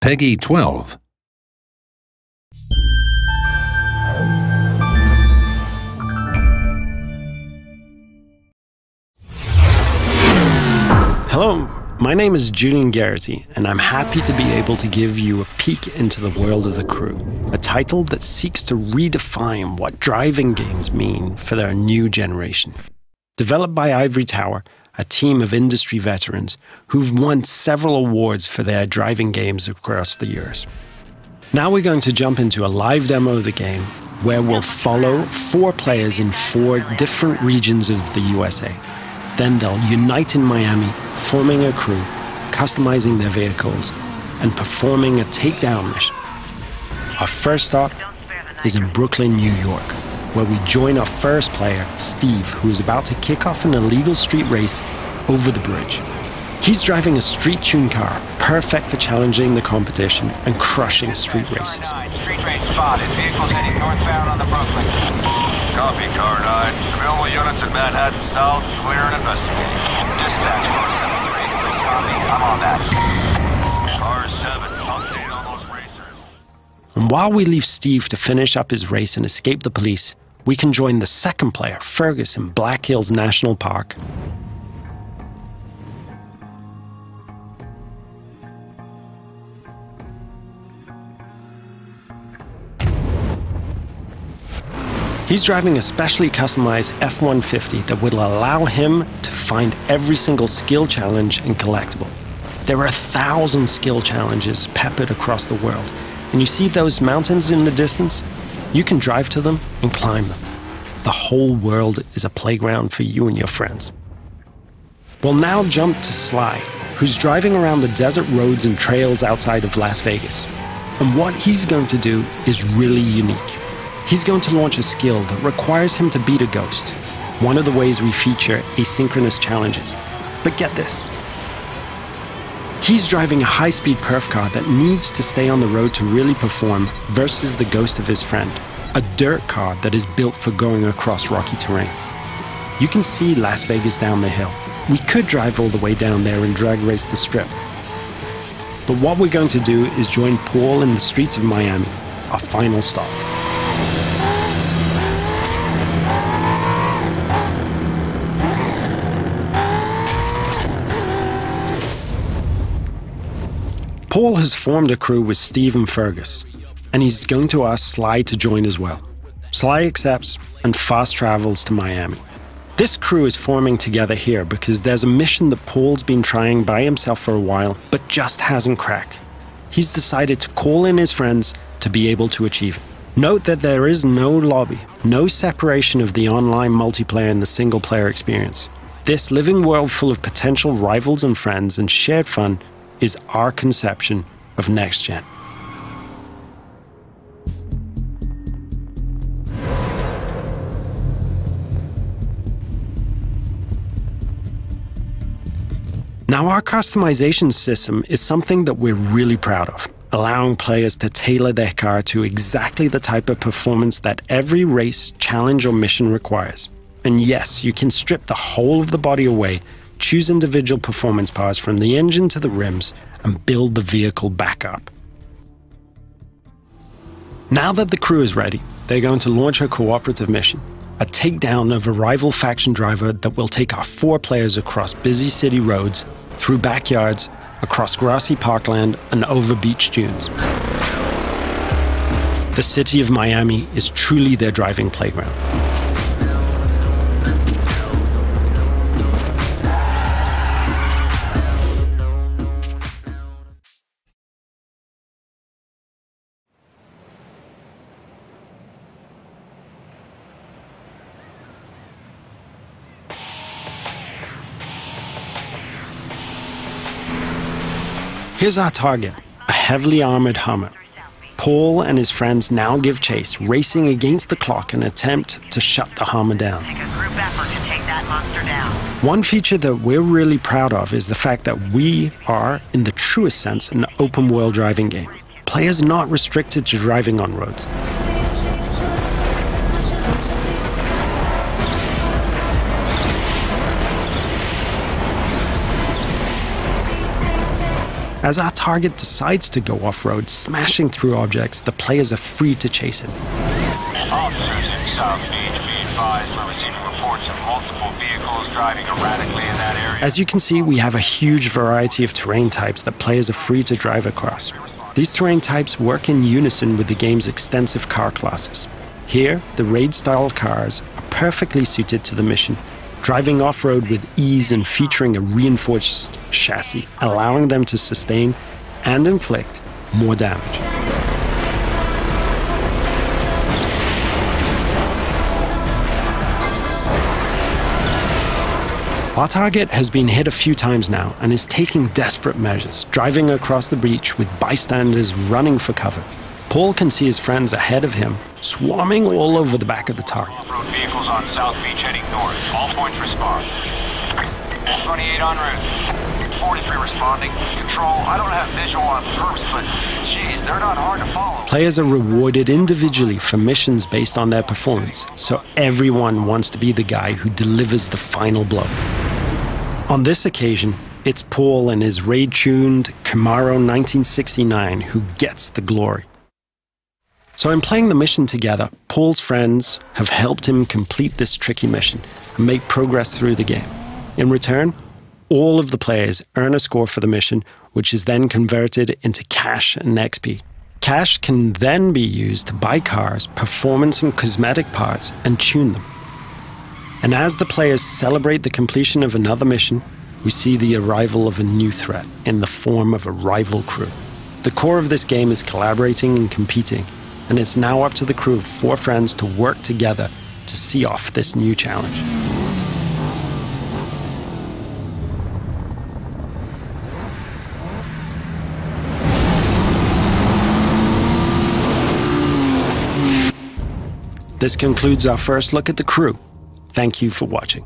Peggy 12. Hello, my name is Julian Garrity, and I'm happy to be able to give you a peek into the world of The Crew, a title that seeks to redefine what driving games mean for their new generation. Developed by Ivory Tower, a team of industry veterans who've won several awards for their driving games across the years. Now we're going to jump into a live demo of the game where we'll follow 4 players in 4 different regions of the USA. Then they'll unite in Miami, forming a crew, customizing their vehicles, and performing a takedown mission. Our first stop is in Brooklyn, New York, where we join our first player, Steve, who is about to kick off an illegal street race over the bridge. He's driving a street-tuned car, perfect for challenging the competition and crushing street races. Street race spotted. Vehicles heading northbound on the Brooklyn. Copy, Car 9. Available units in Manhattan South, clear and investigate. Dispatch 473. Copy, I'm on that. Car 7, update on those racers. And while we leave Steve to finish up his race and escape the police, we can join the second player, Fergus, in Black Hills National Park. He's driving a specially customized F-150 that will allow him to find every single skill challenge and collectible. There are 1,000 skill challenges peppered across the world, and you see those mountains in the distance? You can drive to them and climb them. The whole world is a playground for you and your friends. We'll now jump to Sly, who's driving around the desert roads and trails outside of Las Vegas. And what he's going to do is really unique. He's going to launch a skill that requires him to beat a ghost, one of the ways we feature asynchronous challenges. But get this. He's driving a high-speed perf car that needs to stay on the road to really perform versus the ghost of his friend, a dirt car that is built for going across rocky terrain. You can see Las Vegas down the hill. We could drive all the way down there and drag race the strip. But what we're going to do is join Paul in the streets of Miami, our final stop. Paul has formed a crew with Steve and Fergus, and he's going to ask Sly to join as well. Sly accepts and fast travels to Miami. This crew is forming together here because there's a mission that Paul's been trying by himself for a while, but just hasn't cracked. He's decided to call in his friends to be able to achieve it. Note that there is no lobby, no separation of the online multiplayer and the single-player experience. This living world full of potential rivals and friends and shared fun is our conception of Next Gen. Now, our customization system is something that we're really proud of, allowing players to tailor their car to exactly the type of performance that every race, challenge, or mission requires. And yes, you can strip the whole of the body away, choose individual performance parts from the engine to the rims, and build the vehicle back up. Now that the crew is ready, they're going to launch a cooperative mission, a takedown of a rival faction driver that will take our 4 players across busy city roads, through backyards, across grassy parkland, and over beach dunes. The city of Miami is truly their driving playground. Here's our target, a heavily armored Hummer. Paul and his friends now give chase, racing against the clock in an attempt to shut the Hummer down. Take a group effort to take that monster down. One feature that we're really proud of is the fact that we are, in the truest sense, an open-world driving game. Players are not restricted to driving on roads. As our target decides to go off-road, smashing through objects, the players are free to chase him. Officers in South Beach, be advised we're receiving reports of multiple vehicles driving erratically in that area. As you can see, we have a huge variety of terrain types that players are free to drive across. These terrain types work in unison with the game's extensive car classes. Here, the raid-style cars are perfectly suited to the mission, driving off-road with ease and featuring a reinforced chassis, allowing them to sustain and inflict more damage. Our target has been hit a few times now and is taking desperate measures, driving across the breach with bystanders running for cover. Paul can see his friends ahead of him, swarming all over the back of the target. Off-road vehicles on South Beach heading north. All points respond. 28 en route. 43 responding. Control, I don't have visual on perps, but geez, they're not hard to follow. Players are rewarded individually for missions based on their performance, so everyone wants to be the guy who delivers the final blow. On this occasion, it's Paul and his raid-tuned Camaro 1969 who gets the glory. So in playing the mission together, Paul's friends have helped him complete this tricky mission and make progress through the game. In return, all of the players earn a score for the mission, which is then converted into cash and XP. Cash can then be used to buy cars, performance and cosmetic parts, and tune them. And as the players celebrate the completion of another mission, we see the arrival of a new threat in the form of a rival crew. The core of this game is collaborating and competing, and it's now up to the crew of 4 friends to work together to see off this new challenge. This concludes our first look at the crew. Thank you for watching.